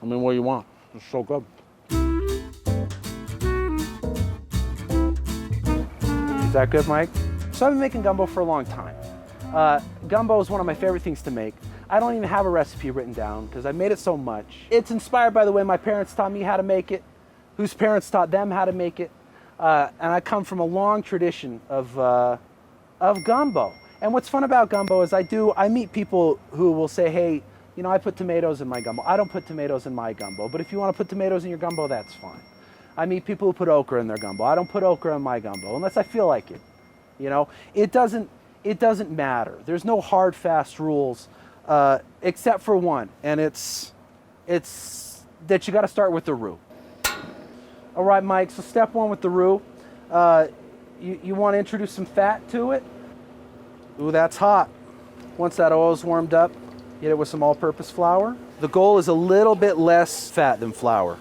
I mean, what do you want? It's so good. Is that good, Mike? So I've been making gumbo for a long time. Gumbo is one of my favorite things to make. I don't even have a recipe written down because I made it so much. It's inspired by the way my parents taught me how to make it, whose parents taught them how to make it. And I come from a long tradition of gumbo. And what's fun about gumbo is I meet people who will say, hey, you know, I put tomatoes in my gumbo. I don't put tomatoes in my gumbo, but if you want to put tomatoes in your gumbo, that's fine. I meet people who put okra in their gumbo. I don't put okra in my gumbo unless I feel like it. You know, it doesn't matter. There's no hard, fast rules except for one, and it's that you got to start with the roux. All right, Mike, so step one with the roux, you want to introduce some fat to it. Ooh, that's hot. Once that oil is warmed up, get it with some all-purpose flour. The goal is a little bit less fat than flour.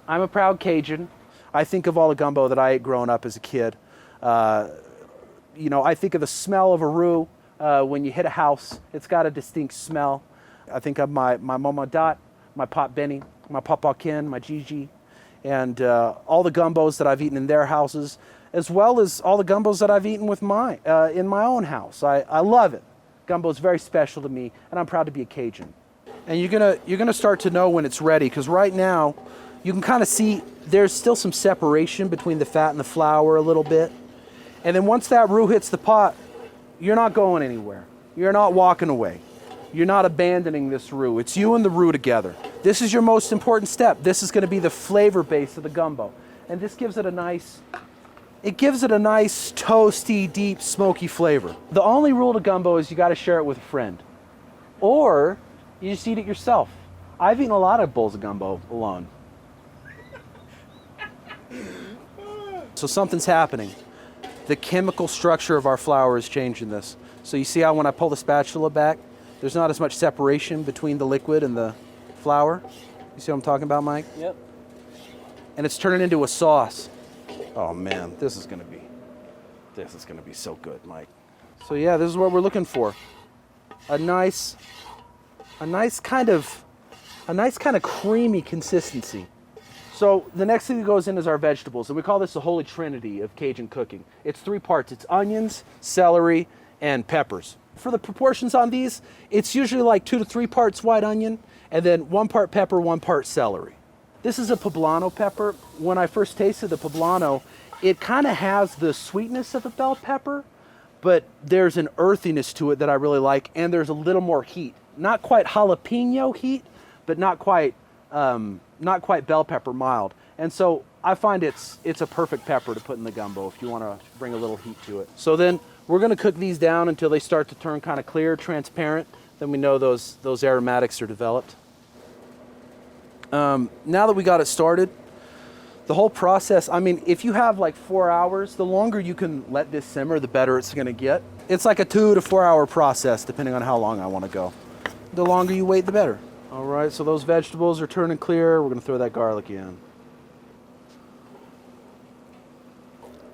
I'm a proud Cajun. I think of all the gumbo that I ate growing up as a kid. You know, I think of the smell of a roux when you hit a house. It's got a distinct smell. I think of my Mama Dot, my Pop Benny, my Papa Ken, my Gigi, and all the gumbos that I've eaten in their houses, as well as all the gumbos that I've eaten with in my own house. I love it. Gumbo is very special to me, and I'm proud to be a Cajun. And you're gonna start to know when it's ready, because right now you can kind of see there's still some separation between the fat and the flour a little bit. And then once that roux hits the pot, you're not going anywhere. You're not walking away. You're not abandoning this roux. It's you and the roux together. This is your most important step. This is going to be the flavor base of the gumbo. And this gives it a nice toasty, deep, smoky flavor. The only rule to gumbo is you got to share it with a friend. Or you just eat it yourself. I've eaten a lot of bowls of gumbo alone. So something's happening. The chemical structure of our flour is changing this. So you see how when I pull the spatula back, there's not as much separation between the liquid and the flour? You see what I'm talking about, Mike? Yep. And it's turning into a sauce. Oh man, this is gonna be so good, Mike. So yeah, this is what we're looking for. A nice kind of creamy consistency. So the next thing that goes in is our vegetables, and we call this the holy trinity of Cajun cooking. It's 3 parts. It's onions, celery, and peppers. For the proportions on these, it's usually like 2 to 3 parts white onion, and then 1 part pepper, 1 part celery. This is a poblano pepper. When I first tasted the poblano, it kind of has the sweetness of a bell pepper, but there's an earthiness to it that I really like, and there's a little more heat. Not quite jalapeno heat, but not quite bell pepper mild. And so I find it's a perfect pepper to put in the gumbo if you want to bring a little heat to it. So then we're going to cook these down until they start to turn kind of clear, transparent. Then we know those aromatics are developed. Now that we got it started, the whole process, I mean, if you have like 4 hours, the longer you can let this simmer, the better it's going to get. It's like a 2 to 4 hour process, depending on how long I want to go. The longer you wait, the better. All right, so those vegetables are turning clear. We're going to throw that garlic in.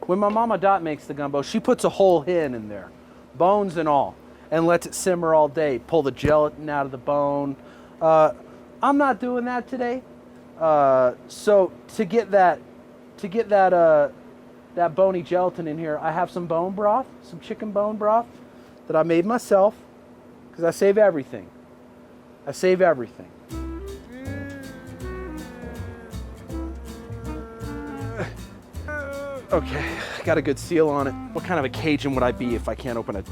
When my Mama Dot makes the gumbo, she puts a whole hen in there, bones and all, and lets it simmer all day. Pull the gelatin out of the bone. I'm not doing that today. So to get that bony gelatin in here, I have some bone broth, some chicken bone broth that I made myself, because I save everything. I save everything. Okay, got a good seal on it. What kind of a Cajun would I be if I can't open a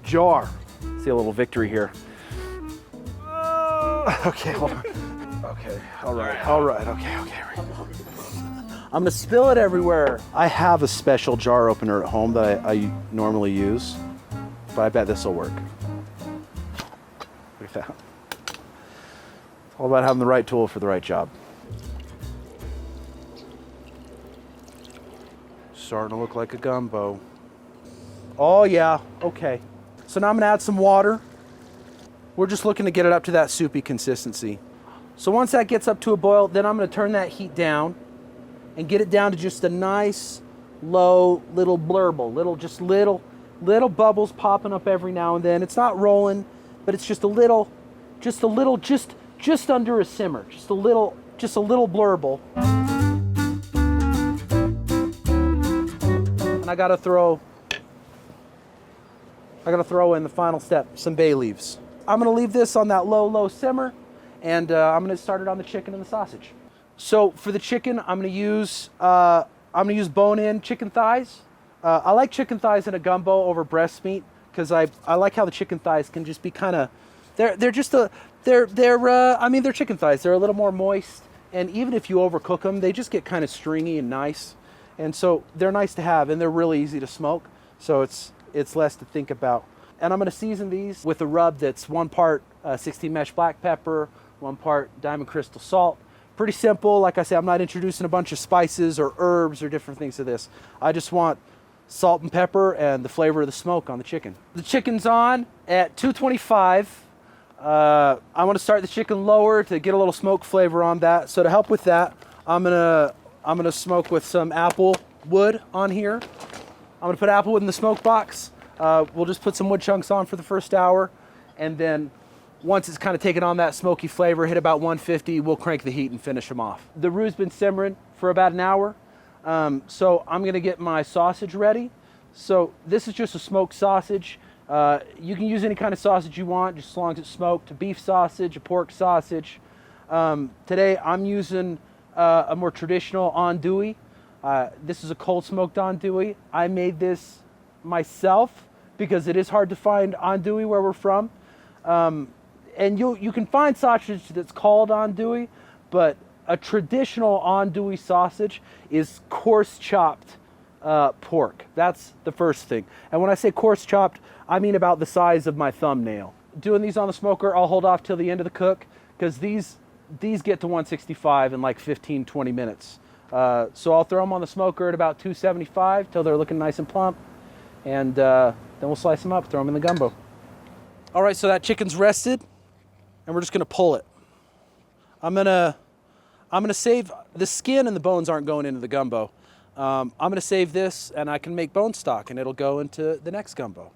jar? See a little victory here. Okay, hold on. Okay, all right, okay. I'm gonna spill it everywhere. I have a special jar opener at home that I normally use, but I bet this will work. Look at that. It's all about having the right tool for the right job. Starting to look like a gumbo. Oh yeah, okay. So now I'm gonna add some water. We're just looking to get it up to that soupy consistency. So once that gets up to a boil, then I'm gonna turn that heat down and get it down to just a nice, low, little blurble, little bubbles popping up every now and then. It's not rolling, but it's just a little, just just under a simmer, just a little blurble. And I gotta throw in the final step, some bay leaves. I'm gonna leave this on that low simmer, and I'm gonna start it on the chicken and the sausage. So for the chicken, I'm gonna use bone-in chicken thighs. I like chicken thighs in a gumbo over breast meat because I like how the chicken thighs can just be kind of, they're chicken thighs. They're a little more moist, and even if you overcook them, they just get kind of stringy and nice. And so they're nice to have, and they're really easy to smoke. So it's less to think about. And I'm gonna season these with a rub that's 1 part 16 mesh black pepper, 1 part diamond crystal salt. Pretty simple. Like I said, I'm not introducing a bunch of spices or herbs or different things to this. I just want salt and pepper and the flavor of the smoke on the chicken. The chicken's on at 225. I want to start the chicken lower to get a little smoke flavor on that. So to help with that, I'm gonna smoke with some apple wood on here. I'm gonna put apple wood in the smoke box. We'll just put some wood chunks on for the first hour, and then once it's kind of taken on that smoky flavor, hit about 150, we'll crank the heat and finish them off. The roux's been simmering for about an hour, so I'm gonna get my sausage ready. So this is just a smoked sausage. You can use any kind of sausage you want, just as long as it's smoked. A beef sausage, a pork sausage. Today I'm using a more traditional andouille. This is a cold smoked andouille. I made this myself because it is hard to find andouille where we're from. And you can find sausage that's called andouille, but a traditional andouille sausage is coarse chopped pork. That's the first thing. And when I say coarse chopped, I mean about the size of my thumbnail. Doing these on the smoker, I'll hold off till the end of the cook because these get to 165 in like 15-20 minutes. So I'll throw them on the smoker at about 275 till they're looking nice and plump, and then we'll slice them up, throw them in the gumbo. All right, so that chicken's rested, and we're just gonna pull it. I'm gonna save the skin, and the bones aren't going into the gumbo. I'm gonna save this, and I can make bone stock, and it'll go into the next gumbo.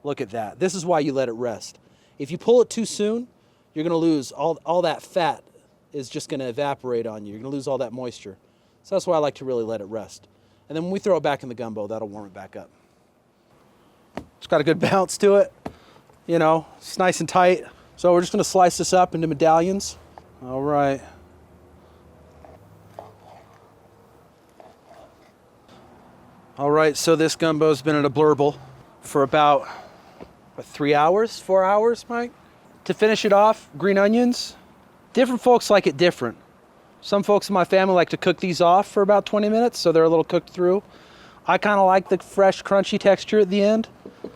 Look at that. This is why you let it rest. If you pull it too soon, you're gonna lose all that fat is just gonna evaporate on you. You're gonna lose all that moisture. So that's why I like to really let it rest. And then when we throw it back in the gumbo, that'll warm it back up. It's got a good bounce to it. You know, it's nice and tight. So we're just gonna slice this up into medallions. All right. All right, so this gumbo's been in a blurble for about 3 hours, 4 hours, Mike? To finish it off, green onions. Different folks like it different. Some folks in my family like to cook these off for about 20 minutes, so they're a little cooked through. I kind of like the fresh, crunchy texture at the end,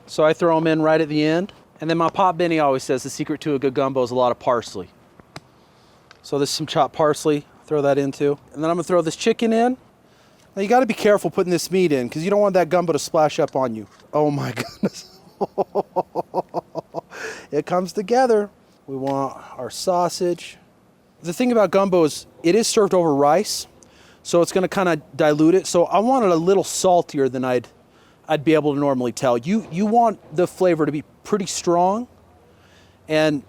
so I throw them in right at the end. And then my Pop Benny always says the secret to a good gumbo is a lot of parsley. So there's some chopped parsley, throw that in too. And then I'm gonna throw this chicken in. Now you gotta be careful putting this meat in because you don't want that gumbo to splash up on you. Oh my goodness. It comes together. We want our sausage. The thing about gumbo is it is served over rice, so it's gonna kind of dilute it. So I want it a little saltier than I'd be able to normally tell. You want the flavor to be pretty strong, and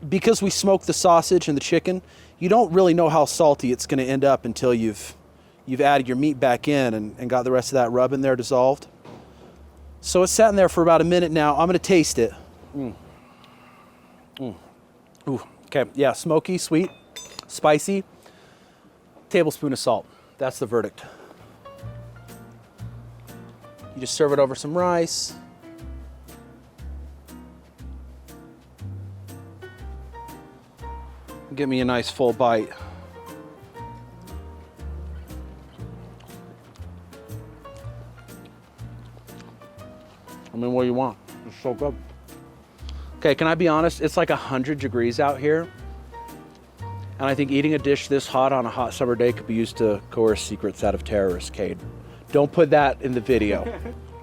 because we smoke the sausage and the chicken, you don't really know how salty it's gonna end up until you've added your meat back in and got the rest of that rub in there dissolved. So it's sat in there for about a minute now. I'm gonna taste it. Ooh, okay, yeah, smoky, sweet, spicy, tablespoon of salt. That's the verdict. You just serve it over some rice. Give me a nice full bite. I mean, what do you want? It's so good. Okay, can I be honest? It's like 100 degrees out here. And I think eating a dish this hot on a hot summer day could be used to coerce secrets out of terrorists, Cade. Don't put that in the video.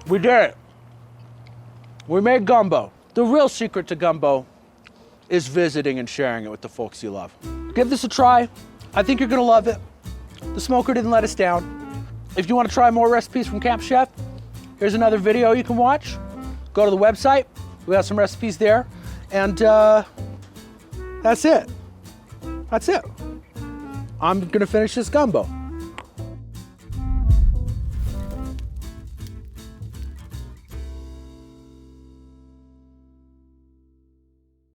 We did it. We made gumbo. The real secret to gumbo is visiting and sharing it with the folks you love. Give this a try. I think you're gonna love it. The smoker didn't let us down. If you wanna try more recipes from Camp Chef, here's another video you can watch. Go to the website. We have some recipes there. And that's it. That's it. I'm gonna finish this gumbo.